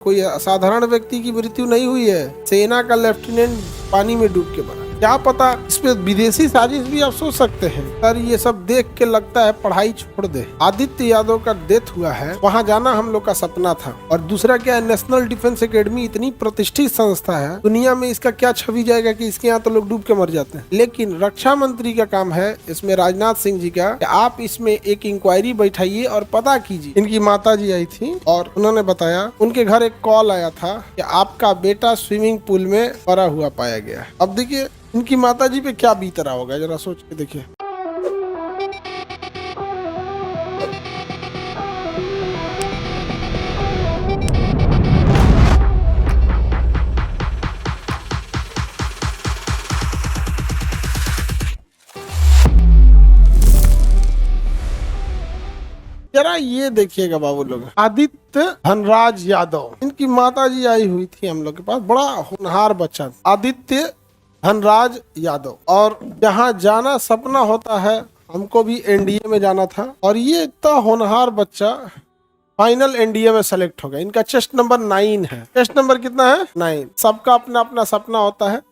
कोई असाधारण व्यक्ति की मृत्यु नहीं हुई है। सेना का लेफ्टिनेंट पानी में डूब के मरा। क्या पता इस पे विदेशी साजिश भी आप सोच सकते हैं। सर ये सब देख के लगता है पढ़ाई छोड़ दे। आदित्य यादव का डेथ हुआ है, वहाँ जाना हम लोग का सपना था। और दूसरा क्या है, नेशनल डिफेंस एकेडमी इतनी प्रतिष्ठित संस्था है, दुनिया में इसका क्या छवि जाएगा कि इसके यहाँ तो लोग डूब के मर जाते हैं। लेकिन रक्षा मंत्री का काम है इसमें, राजनाथ सिंह जी का, कि आप इसमें एक इंक्वायरी बैठाइए और पता कीजिए। इनकी माता जी आई थी और उन्होंने बताया उनके घर एक कॉल आया था कि आपका बेटा स्विमिंग पूल में मरा हुआ पाया गया। अब देखिए इनकी माताजी पे क्या बीत रहा होगा, जरा सोच के देखिए। जरा ये देखिएगा बाबू लोग, आदित्य धनराज यादव, इनकी माताजी आई हुई थी हम लोग के पास। बड़ा होनहार बच्चा आदित्य धनराज यादव, और यहाँ जाना सपना होता है। हमको भी एनडीए में जाना था और ये इतना होनहार बच्चा फाइनल एनडीए में सेलेक्ट हो गया। इनका चेस्ट नंबर 9 है। चेस्ट नंबर कितना है? 9। सबका अपना अपना सपना होता है,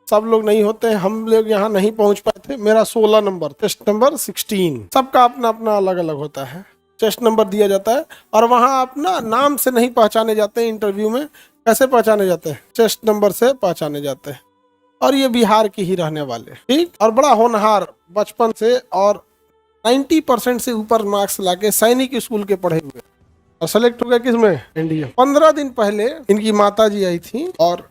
सब लोग नहीं होते हैं। हम लोग यहाँ नहीं पहुंच पाए थे। मेरा 16 नंबर, चेस्ट नंबर 16। सबका अपना अपना अलग अलग होता है, चेस्ट नंबर दिया जाता है। और वहाँ आप ना नाम से नहीं पहचाने जाते हैं। इंटरव्यू में कैसे पहचाने जाते हैं? चेस्ट नंबर से पहचाने जाते हैं। और ये बिहार के ही रहने वाले, ठीक। और बड़ा होनहार बचपन से, और 90% से ऊपर मार्क्स लाके सैनिक स्कूल के पढ़े हुए, और सेलेक्ट हो गया किसमें? एनडीए। 15 दिन पहले इनकी माताजी आई थी और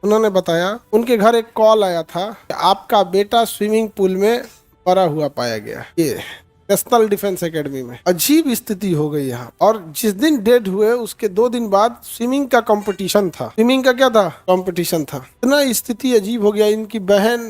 उन्होंने बताया उनके घर एक कॉल आया था कि आपका बेटा स्विमिंग पूल में मरा हुआ पाया गया। ये नेशनल डिफेंस एकेडमी में। अजीब स्थिति हो गई यहाँ। और जिस दिन डेड हुए उसके 2 दिन बाद स्विमिंग का कंपटीशन था। स्विमिंग का क्या था? कंपटीशन था। इतना स्थिति अजीब हो गया। इनकी बहन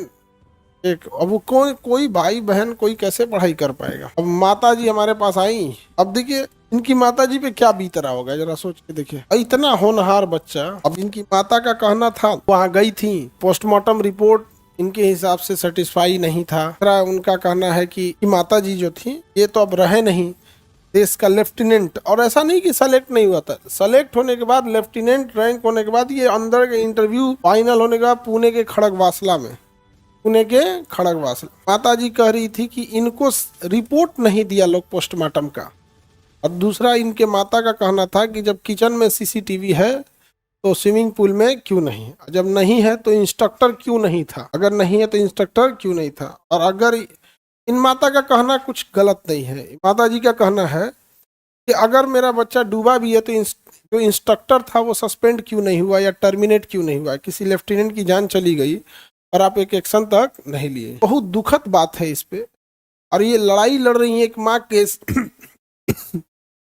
एक, अब वो कोई भाई बहन कोई कैसे पढ़ाई कर पाएगा। अब माता जी हमारे पास आई। अब देखिए इनकी माता जी पे क्या बीत रहा होगा, जरा सोच के देखिए। इतना होनहार बच्चा। अब इनकी माता का कहना था, वहाँ गई थी, पोस्टमार्टम रिपोर्ट इनके हिसाब से सेटिस्फाई नहीं था। उनका कहना है कि माता जी जो थी ये तो अब रहे नहीं, देश का लेफ्टिनेंट। और ऐसा नहीं कि सेलेक्ट नहीं हुआ था, सेलेक्ट होने के बाद, लेफ्टिनेंट रैंक होने के बाद, ये अंदर के इंटरव्यू फाइनल होने के बाद पुणे के खड़गवासला में, पुणे के खड़गवासला, माता जी कह रही थी कि इनको रिपोर्ट नहीं दिया लोग पोस्टमार्टम का। और दूसरा इनके माता का कहना था कि जब किचन में सीसीटीवी है तो स्विमिंग पूल में क्यों नहीं, जब नहीं है तो इंस्ट्रक्टर क्यों नहीं था, अगर नहीं है तो इंस्ट्रक्टर क्यों नहीं था। और अगर इन माता का कहना कुछ गलत नहीं है, माता जी का कहना है कि अगर मेरा बच्चा डूबा भी है तो जो इंस्ट्रक्टर था वो सस्पेंड क्यों नहीं हुआ या टर्मिनेट क्यों नहीं हुआ। किसी लेफ्टिनेंट की जान चली गई और आप एक एक्शन तक नहीं लिए। बहुत दुखद बात है इस पे। और ये लड़ाई लड़ रही है एक माँ के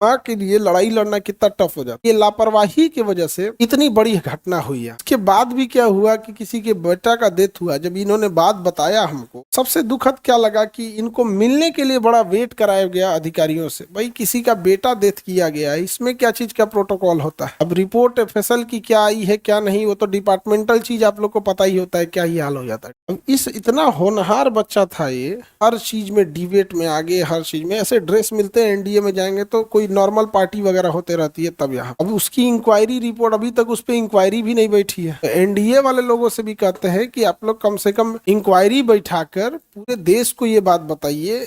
माँ के लिए लड़ाई लड़ना कितना टफ हो जाता है। ये लापरवाही की वजह से इतनी बड़ी घटना हुई है। इसके बाद भी क्या हुआ कि किसी के बेटा का डेथ हुआ। जब इन्होंने बात बताया हमको, सबसे दुखद क्या लगा कि इनको मिलने के लिए बड़ा वेट कराया गया अधिकारियों से। भाई किसी का बेटा डेथ किया गया है, इसमें क्या चीज का प्रोटोकॉल होता है। अब रिपोर्ट एफएसएल की क्या आई है क्या नहीं, वो तो डिपार्टमेंटल चीज आप लोग को पता ही होता है, क्या ही हाल हो जाता है। अब इस इतना होनहार बच्चा था ये, हर चीज में डिबेट में आगे, हर चीज में ऐसे ड्रेस मिलते हैं। एनडीए में जाएंगे तो कोई नॉर्मल पार्टी वगैरह होते रहती है तब यहाँ। अब उसकी इंक्वायरी रिपोर्ट, अभी तक उस पर इंक्वायरी भी नहीं बैठी है। तो एनडीए वाले लोगों से भी कहते हैं कि आप लोग कम से कम इंक्वायरी बैठाकर पूरे देश को ये बात बताइए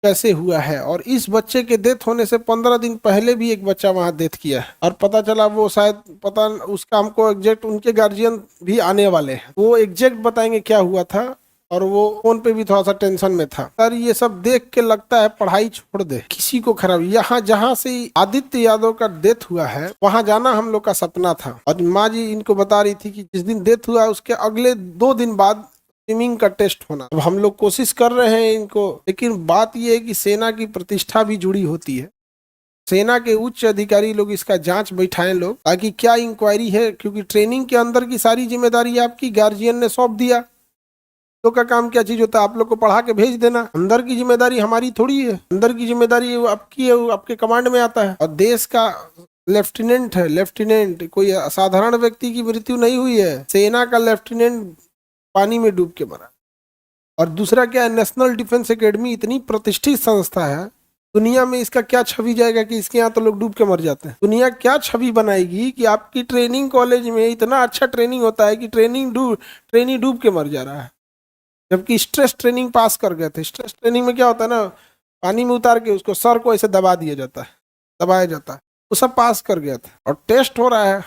कैसे हुआ है। और इस बच्चे के डेथ होने से 15 दिन पहले भी एक बच्चा वहां डेथ किया है, और पता चला वो शायद, पता उसका हमको एग्जैक्ट, उनके गार्जियन भी आने वाले हैं, वो एग्जैक्ट बताएंगे क्या हुआ था। और वो फोन पे भी थोड़ा सा टेंशन में था। सर ये सब देख के लगता है पढ़ाई छोड़ दे, किसी को खराब। यहाँ जहाँ से आदित्य यादव का डेथ हुआ है वहाँ जाना हम लोग का सपना था। और माँ जी इनको बता रही थी कि जिस दिन डेथ हुआ उसके अगले 2 दिन बाद स्विमिंग का टेस्ट होना। अब हम लोग कोशिश कर रहे हैं इनको, लेकिन बात यह है कि सेना की प्रतिष्ठा भी जुड़ी होती है। सेना के उच्च अधिकारी लोग इसका जांच बैठाएं लोग, ताकि क्या इंक्वायरी है, क्योंकि ट्रेनिंग के अंदर की सारी जिम्मेदारी आपकी गार्जियन ने सौंप दिया। तो का काम क्या चीज होता है? आप लोग को पढ़ा के भेज देना। अंदर की जिम्मेदारी हमारी थोड़ी है, अंदर की जिम्मेदारी आपकी है, वो आपके कमांड में आता है। और देश का लेफ्टिनेंट है, लेफ्टिनेंट, कोई असाधारण व्यक्ति की मृत्यु नहीं हुई है। सेना का लेफ्टिनेंट पानी में डूब के मरा। और दूसरा क्या है, नेशनल डिफेंस एकेडमी इतनी प्रतिष्ठित संस्था है, दुनिया में इसका क्या छवि जाएगा कि इसके यहाँ तो लोग डूब के मर जाते हैं। दुनिया क्या छवि बनाएगी कि आपकी ट्रेनिंग कॉलेज में इतना अच्छा ट्रेनिंग होता है कि ट्रेनिंग डूब के मर जा रहा है, जबकि स्ट्रेस ट्रेनिंग पास कर गए थे। स्ट्रेस ट्रेनिंग में क्या होता है ना, पानी में उतार के उसको सर को ऐसे दबाया जाता है, वो सब पास कर गया था। और टेस्ट हो रहा है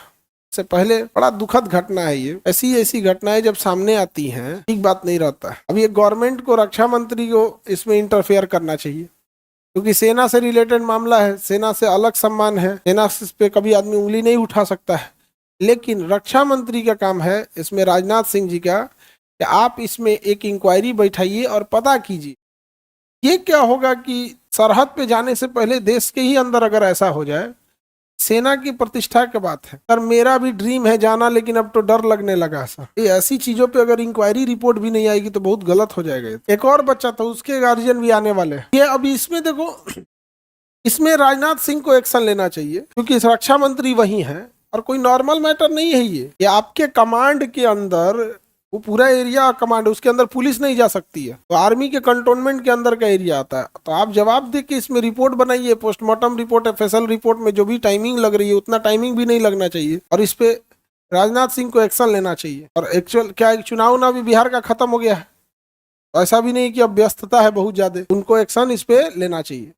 से पहले। बड़ा दुखद घटना है ये। ऐसी घटनाएं जब सामने आती हैं ठीक बात नहीं रहता है। अब ये गवर्नमेंट को, रक्षा मंत्री को इसमें इंटरफेयर करना चाहिए, क्योंकि सेना से रिलेटेड मामला है, सेना से अलग सम्मान है, सेना पे कभी आदमी उंगली नहीं उठा सकता है। लेकिन रक्षा मंत्री का काम है इसमें, राजनाथ सिंह जी का, कि आप इसमें एक इंक्वायरी बैठाइए और पता कीजिए ये क्या होगा कि सरहद पे जाने से पहले देश के ही अंदर अगर ऐसा हो जाए, सेना की प्रतिष्ठा की बात है। सर मेरा भी ड्रीम है जाना, लेकिन अब तो डर लगने लगा सर। ये ऐसी चीजों पे अगर इंक्वायरी रिपोर्ट भी नहीं आएगी तो बहुत गलत हो जाएगा। एक और बच्चा था, उसके गार्जियन भी आने वाले हैं। ये अभी इसमें देखो, इसमें राजनाथ सिंह को एक्शन लेना चाहिए, क्योंकि रक्षा मंत्री वही है और कोई नॉर्मल मैटर नहीं है ये आपके कमांड के अंदर, वो पूरा एरिया कमांड, उसके अंदर पुलिस नहीं जा सकती है, तो आर्मी के कंटोनमेंट के अंदर का एरिया आता है। तो आप जवाब दे के इसमें रिपोर्ट बनाइए, पोस्टमार्टम रिपोर्ट, एफएसएल रिपोर्ट में जो भी टाइमिंग लग रही है उतना टाइमिंग भी नहीं लगना चाहिए, और इस पे राजनाथ सिंह को एक्शन लेना चाहिए। और एक्चुअल क्या चुनाव ना भी बिहार का खत्म हो गया है, ऐसा भी नहीं कि अब व्यस्तता है बहुत ज्यादा, उनको एक्शन इस पे लेना चाहिए।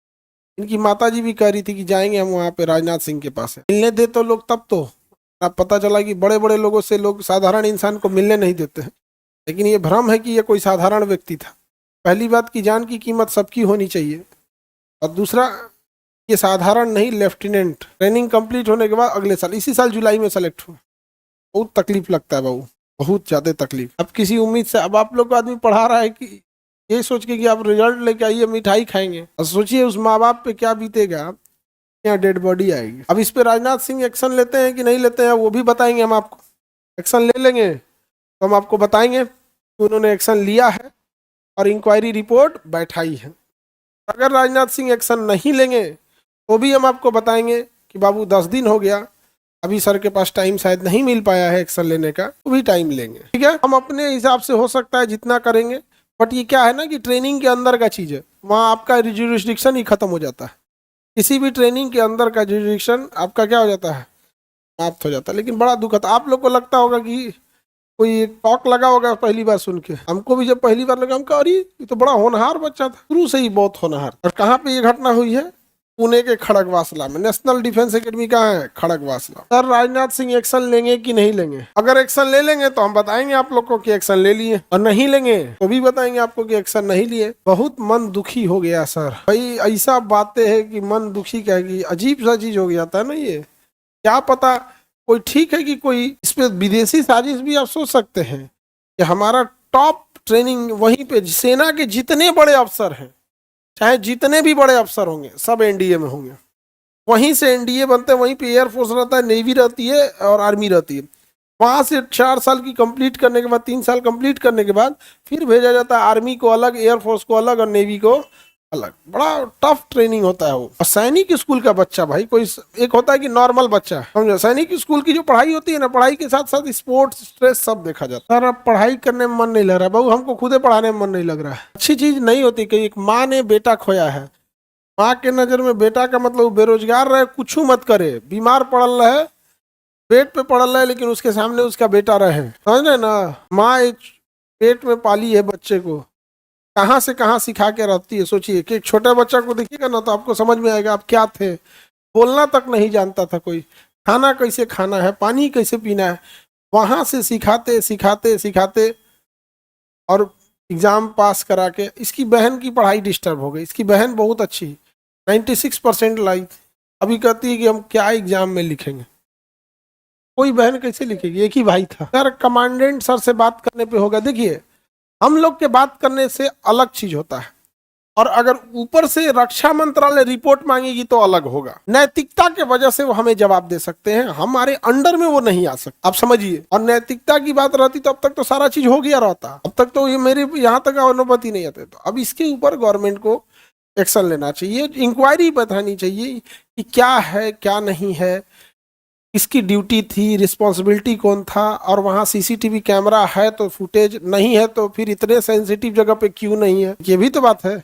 इनकी माताजी भी कह रही थी कि जाएंगे हम वहाँ पे राजनाथ सिंह के पास, मिलने दे तो लोग, तब तो अब पता चला कि बड़े बड़े लोगों से लोग साधारण इंसान को मिलने नहीं देते हैं। लेकिन ये भ्रम है कि ये कोई साधारण व्यक्ति था। पहली बात की जान की कीमत सबकी होनी चाहिए, और दूसरा ये साधारण नहीं, लेफ्टिनेंट ट्रेनिंग कंप्लीट होने के बाद अगले साल, इसी साल जुलाई में सेलेक्ट हुआ। बहुत तकलीफ लगता है बाबू, बहुत ज्यादा तकलीफ। अब किसी उम्मीद से, अब आप लोग को आदमी पढ़ा रहा है कि ये सोच के कि आप रिजल्ट लेके आइए मिठाई खाएंगे, और सोचिए उस माँ बाप पे क्या बीतेगा, यहाँ डेड बॉडी आएगी। अब इस पे राजनाथ सिंह एक्शन लेते हैं कि नहीं लेते हैं वो भी बताएंगे हम आपको। एक्शन ले लेंगे तो हम आपको बताएंगे कि उन्होंने एक्शन लिया है और इंक्वायरी रिपोर्ट बैठाई है। अगर राजनाथ सिंह एक्शन नहीं लेंगे तो भी हम आपको बताएंगे कि बाबू 10 दिन हो गया, अभी सर के पास टाइम शायद नहीं मिल पाया है एक्शन लेने का, तो भी टाइम लेंगे। ठीक है, हम अपने हिसाब से हो सकता है जितना करेंगे, बट ये क्या है ना कि ट्रेनिंग के अंदर का चीज़ है, वहाँ आपका जुरिस्डिक्शन ही खत्म हो जाता है। किसी भी ट्रेनिंग के अंदर का जुरिस्डिक्शन आपका क्या हो जाता है, समाप्त हो जाता है। लेकिन बड़ा दुखद, आप लोग को लगता होगा कि कोई टॉक लगा होगा पहली बार सुन के, हमको भी जब पहली बार लगा, हम कहा अरे ये तो बड़ा होनहार बच्चा था, शुरू से ही बहुत होनहार। और कहाँ पे ये घटना हुई है, पुणे के खड़गवासला में। नेशनल डिफेंस एकेडमी कहाँ है, खड़गवासला। सर राजनाथ सिंह एक्शन लेंगे कि नहीं लेंगे? अगर एक्शन ले लेंगे तो हम बताएंगे आप लोग को कि एक्शन ले लिए, और नहीं लेंगे तो भी बताएंगे आपको कि एक्शन नहीं लिए। बहुत मन दुखी हो गया सर भाई, ऐसा बातें है कि मन दुखी क्या है, अजीब सा चीज हो गया था ना ये। क्या पता कोई, ठीक है कि कोई इस पे विदेशी साजिश भी आप सोच सकते हैं कि हमारा टॉप ट्रेनिंग वहीं पे, सेना के जितने बड़े अफसर हैं, चाहे जितने भी बड़े अफसर होंगे सब एनडीए में होंगे, वहीं से एनडीए बनते हैं, वहीं पे एयरफोर्स रहता है, नेवी रहती है और आर्मी रहती है। वहाँ से 4 साल की कंप्लीट करने के बाद, 3 साल कंप्लीट करने के बाद फिर भेजा जाता है आर्मी को अलग, एयरफोर्स को अलग और नेवी को अलग। बड़ा टफ ट्रेनिंग होता है वो। और सैनिक स्कूल का बच्चा भाई, कोई एक होता है कि नॉर्मल बच्चा, समझो, सैनिक स्कूल की जो पढ़ाई होती है ना, पढ़ाई के साथ साथ स्पोर्ट्स, स्ट्रेस सब देखा जाता है। सर अब पढ़ाई करने में मन नहीं लग रहा है, बहू हमको खुदे पढ़ाने में मन नहीं लग रहा है। अच्छी चीज नहीं होती कि एक माँ ने बेटा खोया है, माँ के नजर में बेटा का मतलब बेरोजगार रहे, कुछ मत करे, बीमार पड़ल रहे, पेट पे पड़ल रहे, लेकिन उसके सामने उसका बेटा रहे, समझ रहे ना। माँ एक पेट में पाली है बच्चे को, कहाँ से कहाँ सिखा के रहती है। सोचिए कि एक छोटे बच्चा को देखिएगा ना तो आपको समझ में आएगा आप क्या थे, बोलना तक नहीं जानता था कोई, खाना कैसे खाना है, पानी कैसे पीना है, वहाँ से सिखाते सिखाते सिखाते और एग्जाम पास करा के। इसकी बहन की पढ़ाई डिस्टर्ब हो गई, इसकी बहन बहुत अच्छी 96% लाई, अभी कहती है कि हम क्या एग्जाम में लिखेंगे। कोई बहन कैसे लिखेगी, एक ही भाई था। सर कमांडेंट सर से बात करने पे होगा। देखिए हम लोग के बात करने से अलग चीज होता है, और अगर ऊपर से रक्षा मंत्रालय रिपोर्ट मांगेगी तो अलग होगा। नैतिकता के वजह से वो हमें जवाब दे सकते हैं, हमारे अंडर में वो नहीं आ सकते, आप समझिए। और नैतिकता की बात रहती तो अब तक तो सारा चीज हो गया रहता, अब तक तो ये मेरे यहाँ तक अनुमति नहीं आते। तो अब इसके ऊपर गवर्नमेंट को एक्शन लेना चाहिए, इंक्वायरी बतानी चाहिए कि क्या है क्या नहीं है, किसकी ड्यूटी थी, रिस्पॉन्सिबिलिटी कौन था, और वहाँ सीसीटीवी कैमरा है तो फुटेज नहीं है तो फिर इतने सेंसिटिव जगह पे क्यों नहीं है, ये भी तो बात है।